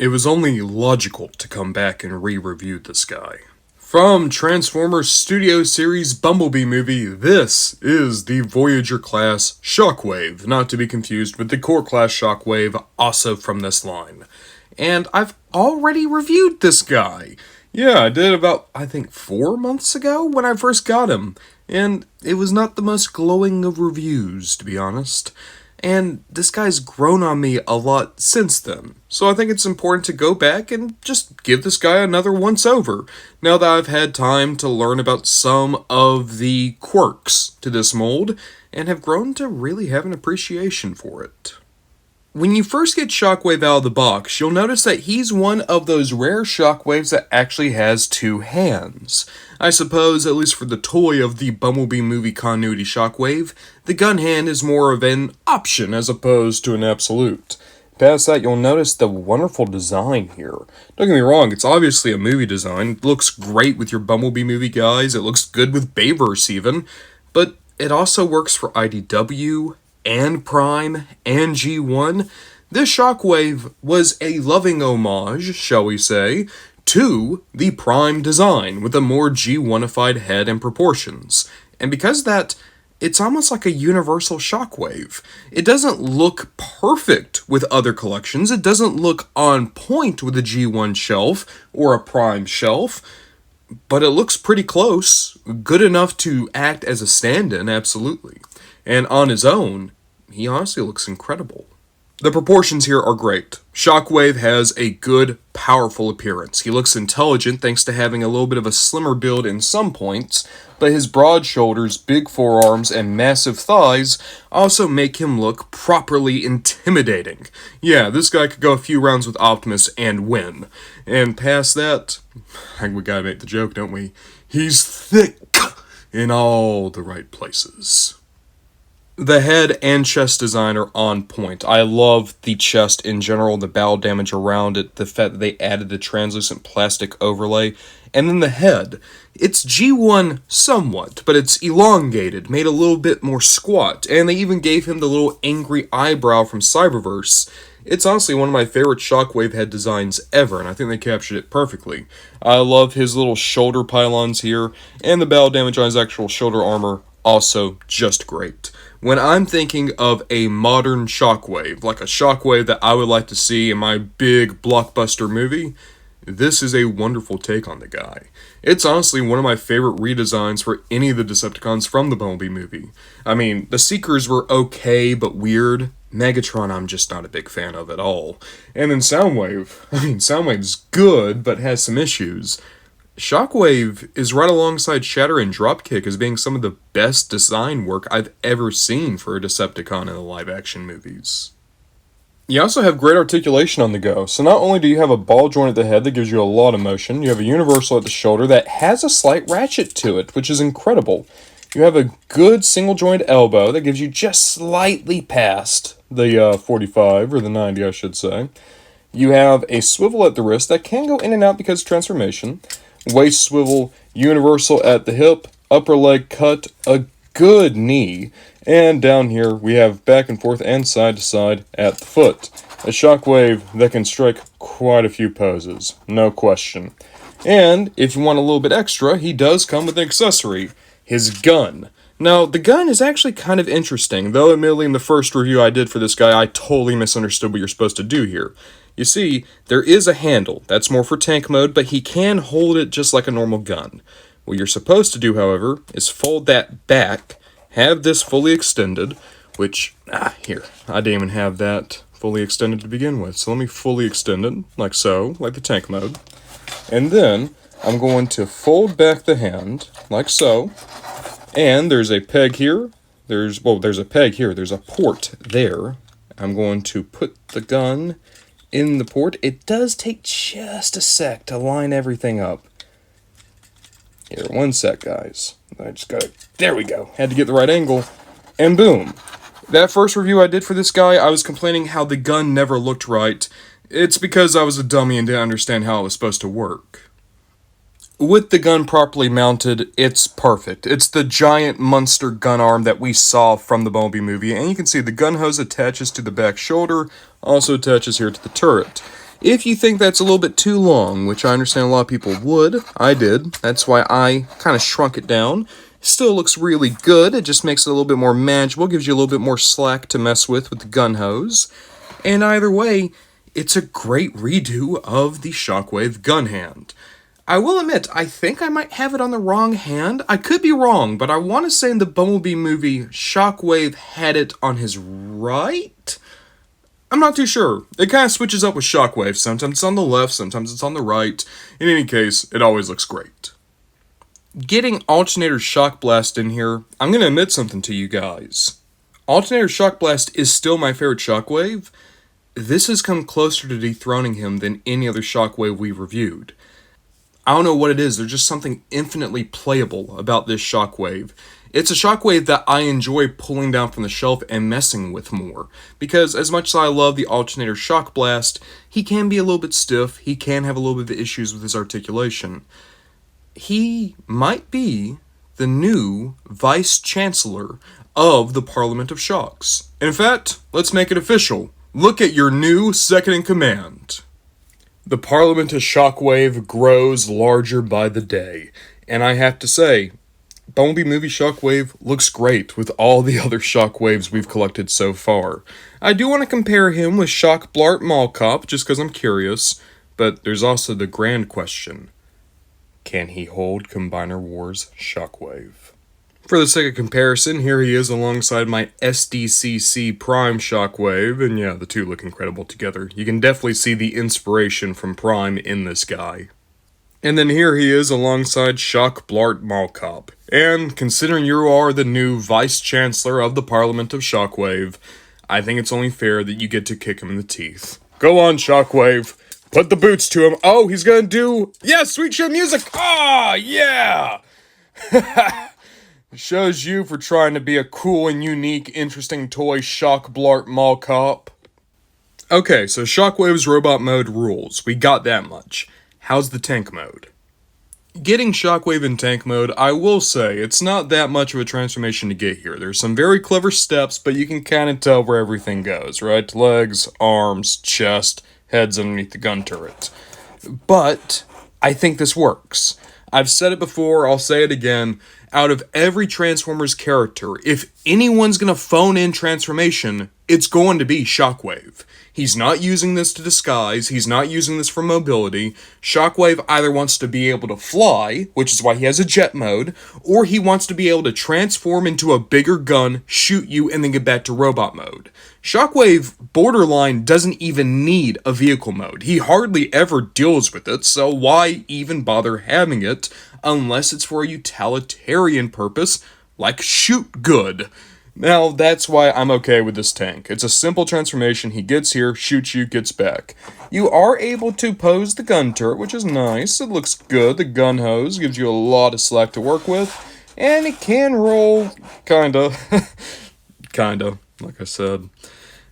It was only logical to come back and re-review this guy. From Transformers Studio Series Bumblebee movie, this is the Voyager class Shockwave, not to be confused with the core class Shockwave, also from this line. And I've already reviewed this guy. Yeah, I did about, I think, 4 months ago when I first got him. And it was not the most glowing of reviews, to be honest. And this guy's grown on me a lot since then. So I think it's important to go back and just give this guy another once over, now that I've had time to learn about some of the quirks to this mold, and have grown to really have an appreciation for it. When you first get Shockwave out of the box, you'll notice that he's one of those rare Shockwaves that actually has 2 hands. I suppose, at least for the toy of the Bumblebee movie continuity Shockwave, the gun hand is more of an option as opposed to an absolute. Past that, you'll notice the wonderful design here. Don't get me wrong, it's obviously a movie design. It looks great with your Bumblebee movie guys, it looks good with Bayverse even, but it also works for IDW, and Prime, and G1. This Shockwave was a loving homage, shall we say, to the Prime design, with a more G1ified head and proportions. And because of that, it's almost like a universal Shockwave. It doesn't look perfect with other collections, it doesn't look on point with a G1 shelf, or a Prime shelf, but it looks pretty close, good enough to act as a stand-in, absolutely. And on his own, he honestly looks incredible. The proportions here are great. Shockwave has a good, powerful appearance. He looks intelligent thanks to having a little bit of a slimmer build in some points, but his broad shoulders, big forearms, and massive thighs also make him look properly intimidating. Yeah, this guy could go a few rounds with Optimus and win. And past that, we gotta make the joke, don't we? He's thick in all the right places. The head and chest design are on point. I love the chest in general, the battle damage around it, the fact that they added the translucent plastic overlay, and then the head. It's G1 somewhat, but it's elongated, made a little bit more squat, and they even gave him the little angry eyebrow from Cyberverse. It's honestly one of my favorite Shockwave head designs ever, and I think they captured it perfectly. I love his little shoulder pylons here, and the battle damage on his actual shoulder armor, also just great. When I'm thinking of a modern Shockwave, like a Shockwave that I would like to see in my big blockbuster movie, this is a wonderful take on the guy. It's honestly one of my favorite redesigns for any of the Decepticons from the Bumblebee movie. I mean, the Seekers were okay, but weird. Megatron I'm just not a big fan of at all. And then Soundwave's good, but has some issues. Shockwave is right alongside Shatter and Dropkick as being some of the best design work I've ever seen for a Decepticon in the live-action movies. You also have great articulation on the go, so not only do you have a ball joint at the head that gives you a lot of motion, you have a universal at the shoulder that has a slight ratchet to it, which is incredible. You have a good single joint elbow that gives you just slightly past the 45, or the 90 I should say. You have a swivel at the wrist that can go in and out because of transformation. Waist swivel, universal at the hip, upper leg cut, a good knee, and down here we have back and forth and side to side at the foot. A Shockwave that can strike quite a few poses, no question. And if you want a little bit extra, he does come with an accessory, his gun. Now, the gun is actually kind of interesting, though admittedly in the first review I did for this guy, I totally misunderstood what you're supposed to do here. You see, there is a handle, that's more for tank mode, but he can hold it just like a normal gun. What you're supposed to do, however, is fold that back, have this fully extended, which, here, I didn't even have that fully extended to begin with, so let me fully extend it, like so, like the tank mode. And then, I'm going to fold back the hand, like so, and there's a peg here, there's a peg here, there's a port there. I'm going to put the gun in the port. It does take just a sec to line everything up. Here, 1 sec, guys. I just gotta, there we go. Had to get the right angle, and boom. That first review I did for this guy, I was complaining how the gun never looked right. It's because I was a dummy and didn't understand how it was supposed to work. With the gun properly mounted, it's perfect. It's the giant monster gun arm that we saw from the Bumblebee movie, and you can see the gun hose attaches to the back shoulder, also attaches here to the turret. If you think that's a little bit too long, which I understand a lot of people would, I did, that's why I kind of shrunk it down. Still looks really good, it just makes it a little bit more manageable, gives you a little bit more slack to mess with the gun hose. And either way, it's a great redo of the Shockwave gun hand. I will admit, I think I might have it on the wrong hand. I could be wrong, but I want to say in the Bumblebee movie, Shockwave had it on his right? I'm not too sure. It kind of switches up with Shockwave. Sometimes it's on the left, sometimes it's on the right. In any case, it always looks great. Getting Alternator Shock Blast in here, I'm going to admit something to you guys. Alternator Shock Blast is still my favorite Shockwave. This has come closer to dethroning him than any other Shockwave we reviewed. I don't know what it is, there's just something infinitely playable about this Shockwave. It's a Shockwave that I enjoy pulling down from the shelf and messing with more, because as much as I love the Alternator Shock Blast, he can be a little bit stiff, he can have a little bit of issues with his articulation. He might be the new Vice Chancellor of the Parliament of Shocks. In fact, let's make it official. Look at your new second-in-command. The Parliament of Shockwave grows larger by the day, and I have to say, Bumblebee movie Shockwave looks great with all the other Shockwaves we've collected so far. I do want to compare him with Shock Blart Mall Cop, just because I'm curious, but there's also the grand question. Can he hold Combiner Wars Shockwave? For the sake of comparison, here he is alongside my SDCC Prime Shockwave, and yeah, the two look incredible together. You can definitely see the inspiration from Prime in this guy. And then here he is alongside Shock Blart Mall Cop. And considering you are the new Vice Chancellor of the Parliament of Shockwave, I think it's only fair that you get to kick him in the teeth. Go on, Shockwave. Put the boots to him. Oh, he's gonna do... Yeah, sweet show music! Ah, yeah! Shows you for trying to be a cool and unique, interesting toy Shock Blart Mall Cop. Okay, so Shockwave's robot mode rules. We got that much. How's the tank mode? Getting Shockwave in tank mode, I will say, it's not that much of a transformation to get here. There's some very clever steps, but you can kind of tell where everything goes, right? Legs, arms, chest, heads underneath the gun turret. But I think this works. I've said it before, I'll say it again. Out of every Transformers character, if anyone's gonna phone in transformation, it's going to be Shockwave. He's not using this to disguise, he's not using this for mobility. Shockwave either wants to be able to fly, which is why he has a jet mode, or he wants to be able to transform into a bigger gun, shoot you, and then get back to robot mode. Shockwave, borderline, doesn't even need a vehicle mode. He hardly ever deals with it, so why even bother having it, unless it's for a utilitarian purpose, like shoot good. Now, that's why I'm okay with this tank. It's a simple transformation. He gets here, shoots you, gets back. You are able to pose the gun turret, which is nice. It looks good. The gun hose gives you a lot of slack to work with. And it can roll, kinda. Kinda, like I said.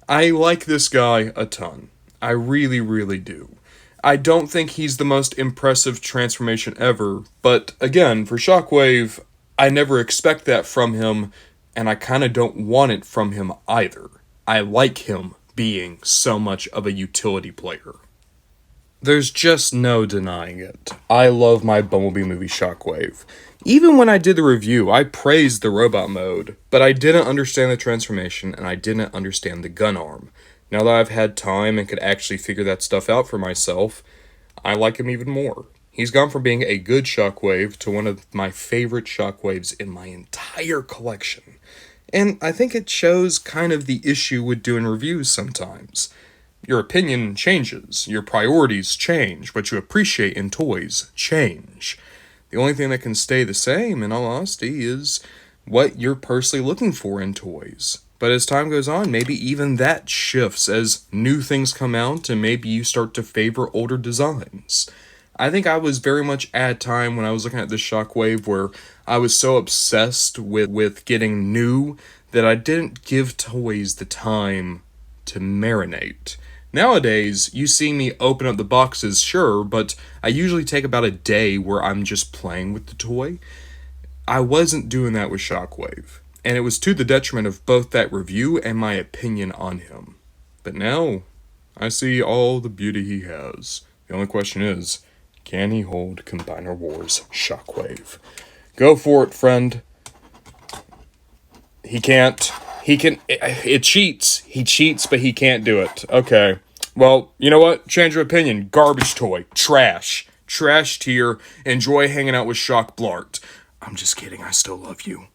I like this guy a ton. I really, really do. I don't think he's the most impressive transformation ever, but again, for Shockwave, I never expect that from him, and I kind of don't want it from him either. I like him being so much of a utility player. There's just no denying it. I love my Bumblebee movie Shockwave. Even when I did the review, I praised the robot mode, but I didn't understand the transformation, and I didn't understand the gun arm. Now that I've had time and could actually figure that stuff out for myself, I like him even more. He's gone from being a good Shockwave to one of my favorite Shockwaves in my entire collection. And I think it shows kind of the issue with doing reviews sometimes. Your opinion changes, your priorities change, what you appreciate in toys change. The only thing that can stay the same, in all honesty, is what you're personally looking for in toys. But as time goes on, maybe even that shifts as new things come out and maybe you start to favor older designs. I think I was very much at a time when I was looking at this Shockwave where I was so obsessed with getting new that I didn't give toys the time to marinate. Nowadays, you see me open up the boxes, sure, but I usually take about a day where I'm just playing with the toy. I wasn't doing that with Shockwave, and it was to the detriment of both that review and my opinion on him. But now, I see all the beauty he has. The only question is, can he hold Combiner Wars Shockwave? Go for it, friend. He can't. He can. It cheats. He cheats, but he can't do it. Okay. Well, you know what? Change your opinion. Garbage toy. Trash. Trash tier. Enjoy hanging out with Shock Blart. I'm just kidding. I still love you.